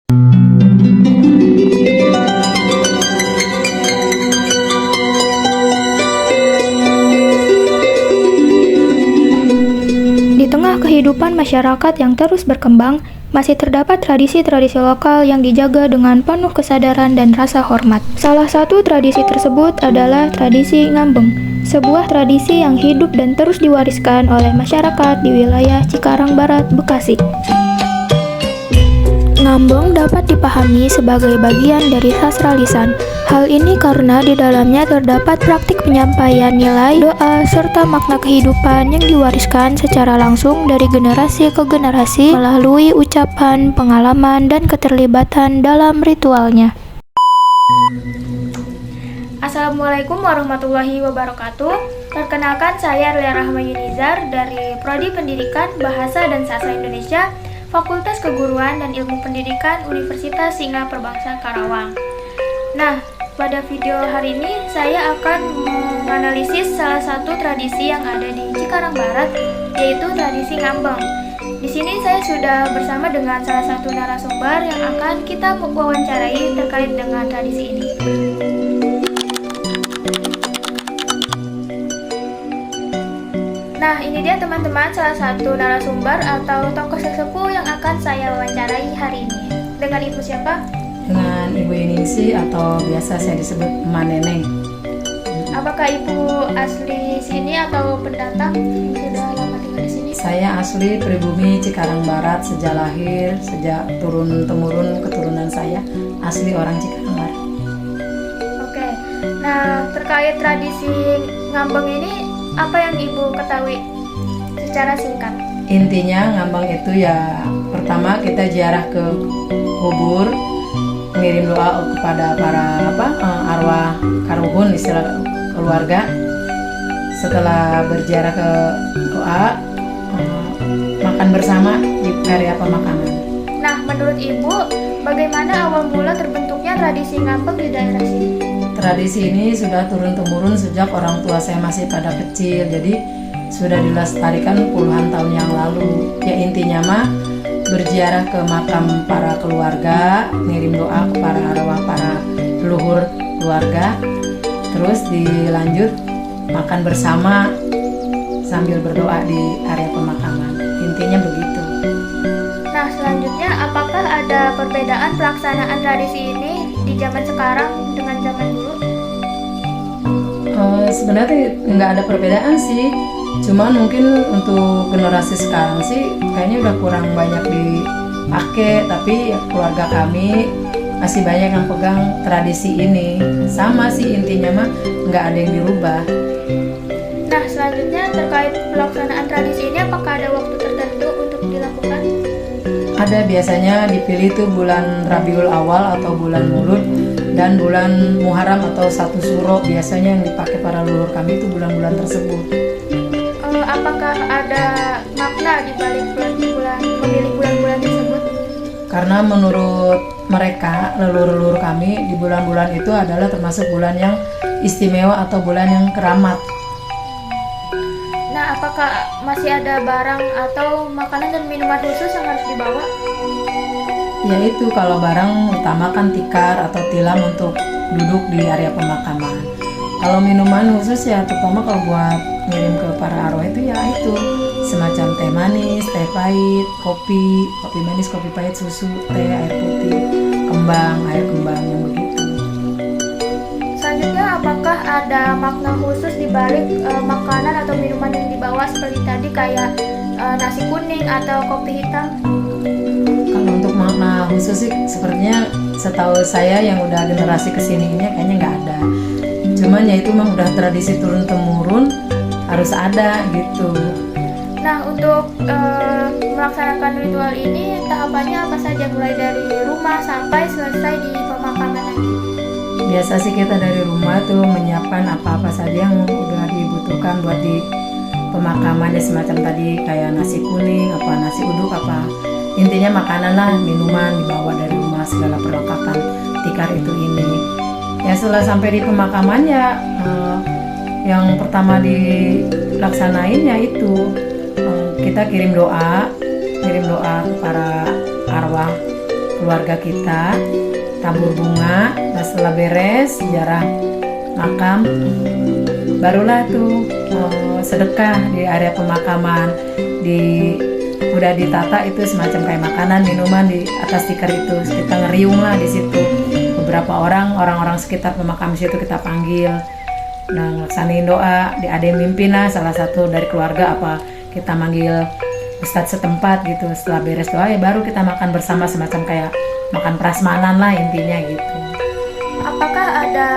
Di tengah kehidupan masyarakat yang terus berkembang, masih terdapat tradisi-tradisi lokal yang dijaga dengan penuh kesadaran dan rasa hormat. Salah satu tradisi tersebut adalah tradisi ngambeng, sebuah tradisi yang hidup dan terus diwariskan oleh masyarakat di wilayah Cikarang Barat, Bekasi. Ngambeng dapat dipahami sebagai bagian dari sastra lisan. Hal ini karena di dalamnya terdapat praktik penyampaian nilai, doa, serta makna kehidupan yang diwariskan secara langsung dari generasi ke generasi melalui ucapan, pengalaman, dan keterlibatan dalam ritualnya. Assalamualaikum warahmatullahi wabarakatuh. Perkenalkan, saya Lia Rahmayunizar dari Prodi Pendidikan Bahasa dan Sastra Indonesia, Fakultas Keguruan dan Ilmu Pendidikan Universitas Singa Perbangsa Karawang. Nah, pada video hari ini saya akan menganalisis salah satu tradisi yang ada di Cikarang Barat, yaitu tradisi ngambeng. Di sini saya sudah bersama dengan salah satu narasumber yang akan kita wawancarai terkait dengan tradisi ini. Nah, ini dia teman-teman salah satu narasumber atau tokoh sesepuh yang akan saya wawancarai hari ini. Dengan Ibu siapa? Dengan Ibu Iningsi atau biasa saya disebut Emak Neneng. Apakah Ibu asli sini atau pendatang yang sudah lama tinggal di sini? Saya asli pribumi Cikarang Barat sejak lahir, sejak turun-temurun keturunan saya asli orang Cikarang Barat. Oke. Nah, terkait tradisi ngambeng ini, apa yang Ibu ketahui secara singkat? Intinya ngambang itu ya pertama kita ziarah ke kubur, ngirim doa kepada para arwah karuhun istilah keluarga. Setelah berziarah ke doa, makan bersama di area pemakaman. Nah, menurut Ibu, bagaimana awal mula terbentuknya tradisi ngambeng di daerah sini? Tradisi ini sudah turun-temurun sejak orang tua saya masih pada kecil, jadi sudah dilestarikan puluhan tahun yang lalu. Ya intinya mah berziarah ke makam para keluarga, ngirim doa ke para arwah para leluhur keluarga, terus dilanjut makan bersama sambil berdoa di area pemakaman. Intinya begitu. Nah, selanjutnya apakah ada perbedaan pelaksanaan tradisi ini di zaman sekarang dengan zaman dulu? Sebenarnya nggak ada perbedaan sih, cuman mungkin untuk generasi sekarang sih kayaknya udah kurang banyak dipakai, tapi keluarga kami masih banyak yang pegang tradisi ini. Sama sih intinya mah nggak ada yang dirubah. Nah, selanjutnya terkait pelaksanaan tradisi ini, apakah ada waktu tertentu untuk dilakukan? Ada, biasanya dipilih tuh bulan Rabiul Awal atau bulan Mulud dan bulan Muharram atau 1 Suro, biasanya yang dipakai para leluhur kami itu bulan-bulan tersebut. Apakah ada makna di balik bulan memilih bulan-bulan tersebut? Karena menurut mereka, leluhur-leluhur kami, di bulan-bulan itu adalah termasuk bulan yang istimewa atau bulan yang keramat. Nah, apakah masih ada barang atau makanan dan minuman khusus yang harus dibawa? Yaitu kalau barang utama kan tikar atau tilam untuk duduk di area pemakaman. Kalau minuman khusus ya terutama kalau buat ngirim ke para arwah itu ya itu semacam teh manis, teh pahit, kopi manis, kopi pahit, susu, teh, air putih, air kembang yang begitu. Selanjutnya, apakah ada makna khusus di balik makanan atau minuman yang dibawa seperti tadi kayak nasi kuning atau kopi hitam? Kalau untuk makna khusus sih sepertinya setahu saya yang udah generasi kesininya kayaknya nggak ada. Cuman ya itu memang udah tradisi turun-temurun harus ada gitu. Nah, untuk melaksanakan ritual ini tahapannya apa saja, mulai dari rumah sampai selesai di pemakaman nanti? Biasa sih kita dari rumah tuh menyiapkan apa-apa saja yang udah dibutuhkan buat di pemakaman, ya semacam tadi kayak nasi kuning, nasi uduk, intinya makanan lah, minuman dibawa dari rumah, segala perlengkapan tikar itu ini. Ya setelah sampai di pemakaman ya yang pertama dilaksanain ya itu kita kirim doa ke para arwah keluarga kita, tabur bunga. Nah, setelah beres ziarah makam, barulah tuh sedekah di area pemakaman. Udah ditata itu semacam kayak makanan, minuman di atas tikar itu. Kita ngeriung lah di situ. Beberapa orang-orang sekitar pemakam situ kita panggil. Nah, ngelaksanain doa. Ada yang mimpin lah, salah satu dari keluarga apa kita manggil ustadz setempat gitu. Setelah beres doa ya baru kita makan bersama, semacam kayak makan prasmanan lah intinya gitu. Apakah ada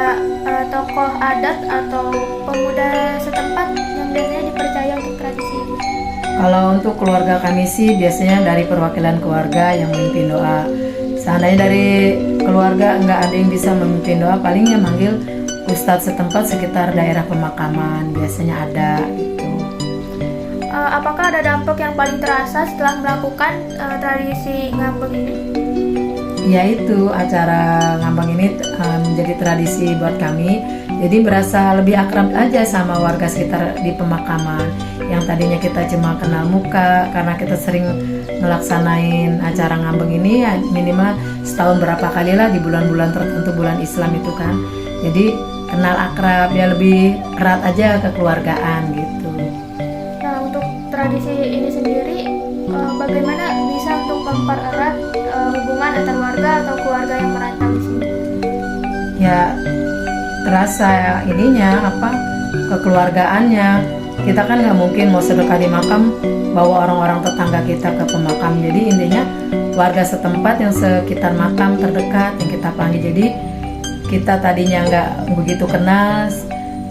tokoh adat atau pemuda setempat yang biasanya dipercaya untuk tradisi ini? Kalau untuk keluarga kami sih biasanya dari perwakilan keluarga yang memimpin doa. Seandainya dari keluarga nggak ada yang bisa memimpin doa, palingnya manggil ustadz setempat sekitar daerah pemakaman, biasanya ada gitu. Apakah ada dampak yang paling terasa setelah melakukan tradisi ngambeng ini? Ya itu, acara ngambang ini menjadi tradisi buat kami. Jadi berasa lebih akrab aja sama warga sekitar di pemakaman. Yang tadinya kita cuma kenal muka, karena kita sering melaksanain acara ngambang ini ya minimal setahun berapa kali lah di bulan-bulan tertentu, bulan Islam itu kan. Jadi kenal akrab, ya lebih erat aja kekeluargaan gitu. Nah, untuk tradisi ini sendiri bagaimana bisa untuk mempererat hubungan antar warga atau keluarga yang merantau di sini? Ya terasa ininya kekeluargaannya. Kita kan nggak mungkin mau sedekah di makam bawa orang-orang tetangga kita ke pemakam. Jadi intinya warga setempat yang sekitar makam terdekat yang kita panggil. Jadi kita tadinya nggak begitu kenal,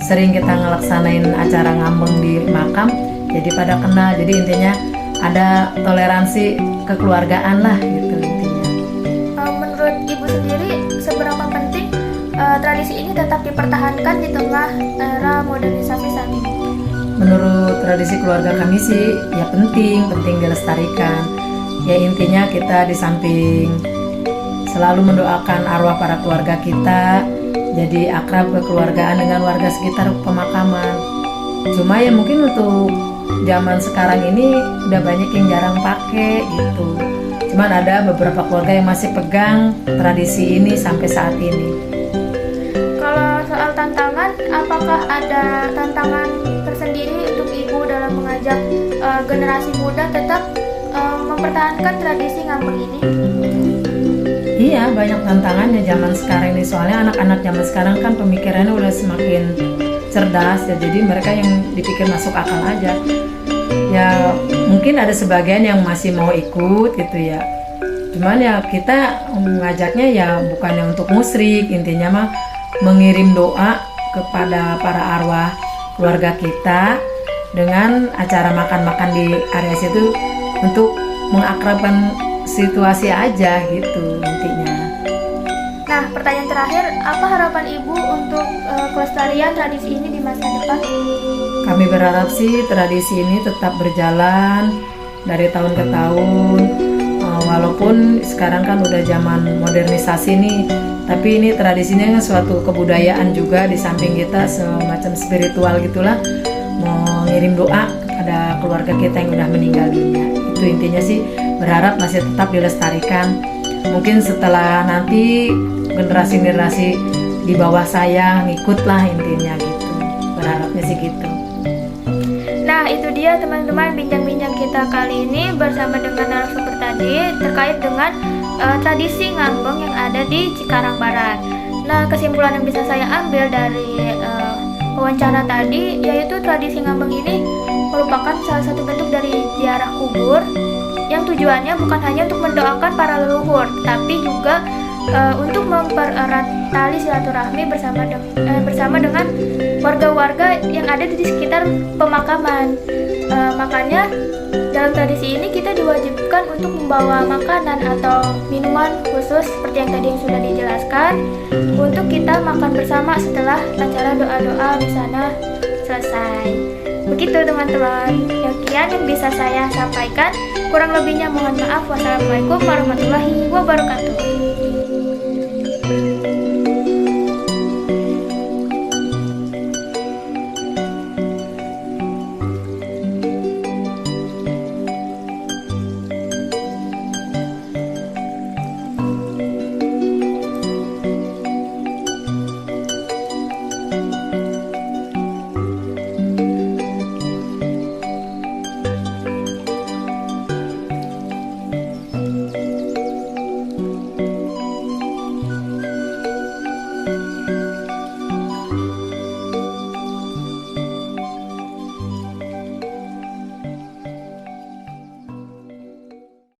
sering kita ngelaksanain acara ngambeng di makam, jadi pada kenal. Jadi intinya ada toleransi kekeluargaan lah gitu intinya. Menurut Ibu sendiri, seberapa penting tradisi ini tetap dipertahankan di tengah era modernisasi saat ini? Menurut tradisi keluarga kami sih ya penting dilestarikan. Ya intinya kita di samping selalu mendoakan arwah para keluarga kita, jadi akrab kekeluargaan dengan warga sekitar pemakaman. Cuma ya mungkin untuk zaman sekarang ini udah banyak yang jarang pakai gitu. Cuman ada beberapa keluarga yang masih pegang tradisi ini sampai saat ini. Kalau soal tantangan, apakah ada tantangan tersendiri untuk Ibu dalam mengajak generasi muda tetap mempertahankan tradisi ngambeng ini? Iya, banyak tantangannya zaman sekarang ini. Soalnya anak-anak zaman sekarang kan pemikirannya udah semakin cerdas ya, jadi mereka yang dipikir masuk akal aja. Ya mungkin ada sebagian yang masih mau ikut gitu ya. Cuman ya kita mengajaknya ya bukannya untuk musyrik, intinya mah mengirim doa kepada para arwah keluarga kita dengan acara makan-makan di area situ untuk mengakrabkan situasi aja gitu intinya. Nah, pertanyaan terakhir, apa harapan Ibu untuk kelestarian tradisi ini di masa depan? Kami berharap sih tradisi ini tetap berjalan dari tahun ke tahun. Walaupun sekarang kan udah zaman modernisasi nih, tapi ini tradisinya kan suatu kebudayaan juga, di samping kita semacam spiritual gitulah, mau ngirim doa kepada keluarga kita yang udah meninggal dunia. Itu intinya sih, berharap masih tetap dilestarikan. Mungkin setelah nanti generasi-generasi di bawah saya ngikut lah intinya gitu, berharapnya sih gitu. Nah, itu dia teman-teman bincang-bincang kita kali ini bersama dengan narasumber tadi terkait dengan tradisi ngambeng yang ada di Cikarang Barat. Nah, kesimpulan yang bisa saya ambil dari wawancara tadi yaitu tradisi ngambeng ini merupakan salah satu bentuk dari ziarah kubur yang tujuannya bukan hanya untuk mendoakan para leluhur, tapi juga untuk mempererat tali silaturahmi bersama dengan warga-warga yang ada di sekitar pemakaman. Makanya dalam tradisi ini kita diwajibkan untuk membawa makanan atau minuman khusus seperti yang tadi yang sudah dijelaskan untuk kita makan bersama setelah acara doa-doa di sana selesai. Begitu teman-teman, sekian yang bisa saya sampaikan. Kurang lebihnya mohon maaf. Wassalamualaikum warahmatullahi wabarakatuh.